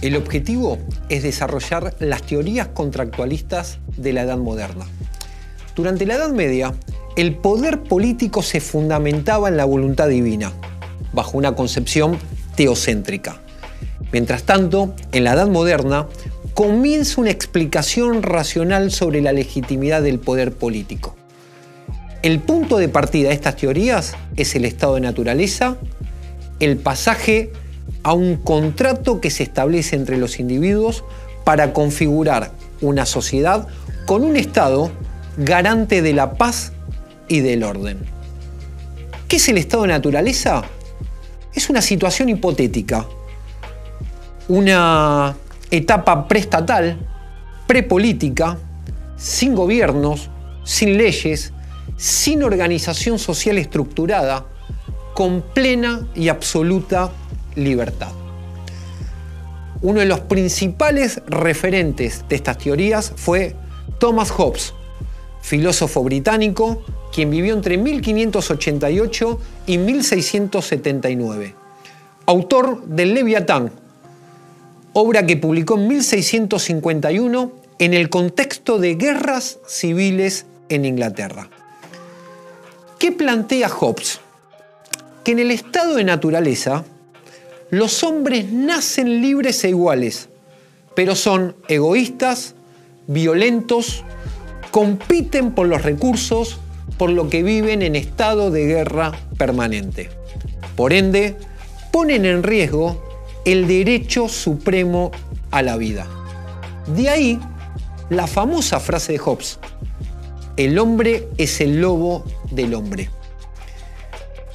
El objetivo es desarrollar las teorías contractualistas de la Edad Moderna. Durante la Edad Media, el poder político se fundamentaba en la voluntad divina, bajo una concepción teocéntrica. Mientras tanto, en la Edad Moderna, comienza una explicación racional sobre la legitimidad del poder político. El punto de partida de estas teorías es el estado de naturaleza, el pasaje a un contrato que se establece entre los individuos para configurar una sociedad con un Estado garante de la paz y del orden. ¿Qué es el estado de naturaleza? Es una situación hipotética, una etapa preestatal, prepolítica, sin gobiernos, sin leyes, sin organización social estructurada, con plena y absoluta libertad. Uno de los principales referentes de estas teorías fue Thomas Hobbes, filósofo británico, quien vivió entre 1588 y 1679. Autor del Leviatán, obra que publicó en 1651 en el contexto de guerras civiles en Inglaterra. ¿Qué plantea Hobbes? Que en el estado de naturaleza, los hombres nacen libres e iguales, pero son egoístas, violentos, compiten por los recursos, por lo que viven en estado de guerra permanente. Por ende, ponen en riesgo el derecho supremo a la vida. De ahí la famosa frase de Hobbes: el hombre es el lobo del hombre.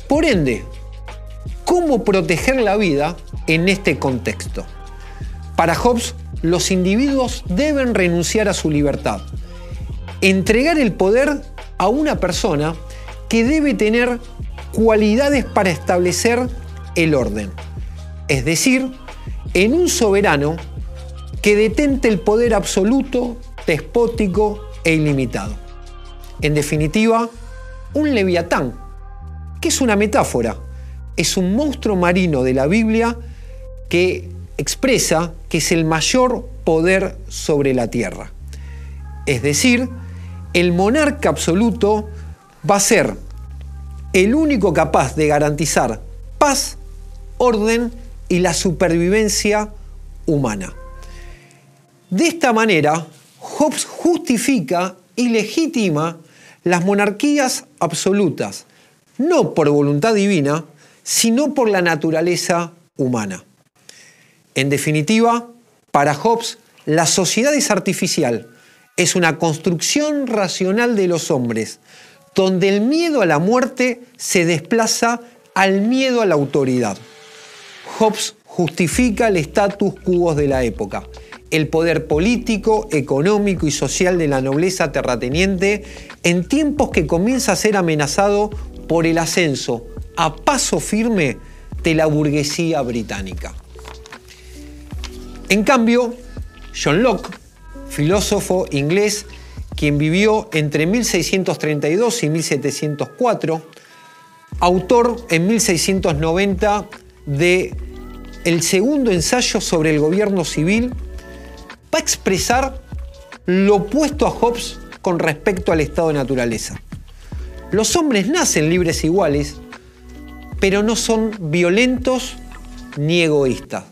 Por ende, ¿cómo proteger la vida en este contexto? Para Hobbes, los individuos deben renunciar a su libertad, entregar el poder a una persona que debe tener cualidades para establecer el orden, es decir, en un soberano que detente el poder absoluto, despótico e ilimitado. En definitiva, un leviatán, que es una metáfora, es un monstruo marino de la Biblia que expresa que es el mayor poder sobre la tierra. Es decir, el monarca absoluto va a ser el único capaz de garantizar paz, orden y la supervivencia humana. De esta manera, Hobbes justifica y legitima las monarquías absolutas, no por voluntad divina, sino por la naturaleza humana. En definitiva, para Hobbes, la sociedad es artificial, es una construcción racional de los hombres, donde el miedo a la muerte se desplaza al miedo a la autoridad. Hobbes justifica el status quo de la época, el poder político, económico y social de la nobleza terrateniente en tiempos que comienza a ser amenazado por el ascenso a paso firme de la burguesía británica. En cambio, John Locke, filósofo inglés, quien vivió entre 1632 y 1704, autor en 1690 de el segundo ensayo sobre el gobierno civil, va a expresar lo opuesto a Hobbes con respecto al estado de naturaleza. Los hombres nacen libres e iguales, pero no son violentos ni egoístas,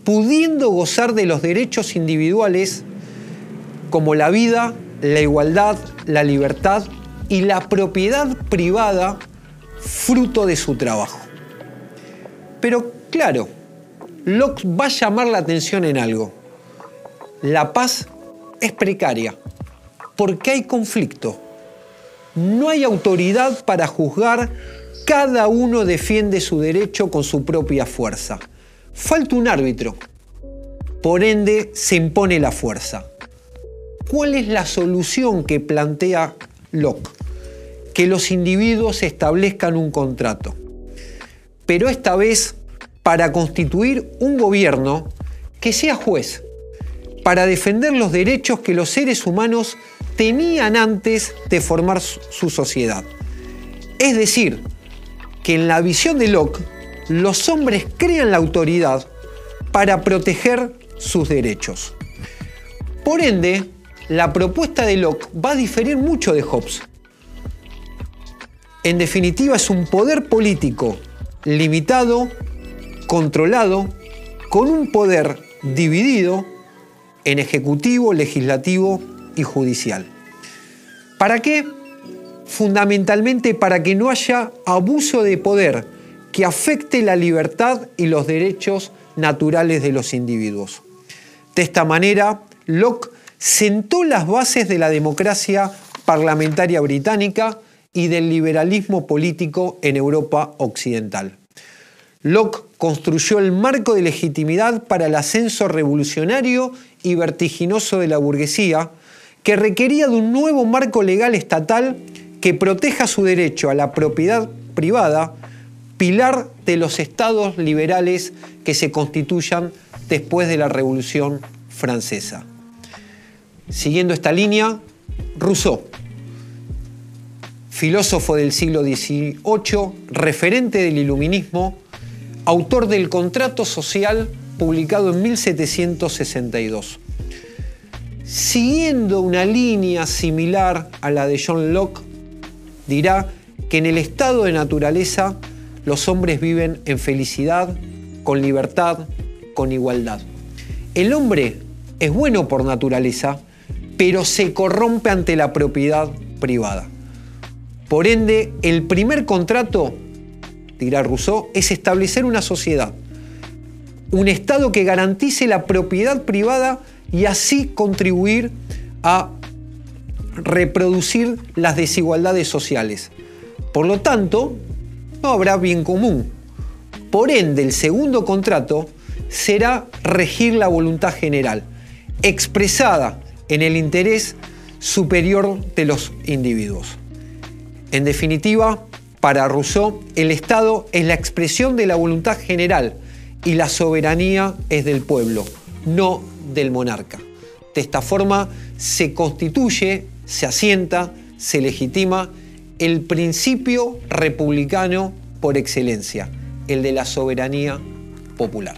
pudiendo gozar de los derechos individuales como la vida, la igualdad, la libertad y la propiedad privada fruto de su trabajo. Pero claro, Locke va a llamar la atención en algo. La paz es precaria porque hay conflicto. No hay autoridad para juzgar, cada uno defiende su derecho con su propia fuerza. Falta un árbitro, por ende se impone la fuerza. ¿Cuál es la solución que plantea Locke? Que los individuos establezcan un contrato, pero esta vez para constituir un gobierno que sea juez, para defender los derechos que los seres humanos tenían antes de formar su sociedad. Es decir, que en la visión de Locke, los hombres crean la autoridad para proteger sus derechos. Por ende, la propuesta de Locke va a diferir mucho de Hobbes. En definitiva, es un poder político limitado, controlado, con un poder dividido en ejecutivo, legislativo y judicial. ¿Para qué? Fundamentalmente para que no haya abuso de poder que afecte la libertad y los derechos naturales de los individuos. De esta manera, Locke sentó las bases de la democracia parlamentaria británica y del liberalismo político en Europa occidental. Locke construyó el marco de legitimidad para el ascenso revolucionario y vertiginoso de la burguesía, que requería de un nuevo marco legal estatal que proteja su derecho a la propiedad privada, pilar de los estados liberales que se constituyan después de la Revolución Francesa. Siguiendo esta línea, Rousseau, filósofo del siglo XVIII, referente del iluminismo, autor del Contrato Social, publicado en 1762. Siguiendo una línea similar a la de John Locke, dirá que en el estado de naturaleza los hombres viven en felicidad, con libertad, con igualdad. El hombre es bueno por naturaleza, pero se corrompe ante la propiedad privada. Por ende, el primer contrato, dirá Rousseau, es establecer una sociedad, un Estado que garantice la propiedad privada y así contribuir a reproducir las desigualdades sociales. Por lo tanto, no habrá bien común. Por ende, el segundo contrato será regir la voluntad general, expresada en el interés superior de los individuos. En definitiva, para Rousseau, el Estado es la expresión de la voluntad general y la soberanía es del pueblo, no del monarca. De esta forma se constituye, se asienta, se legitima el principio republicano por excelencia, el de la soberanía popular.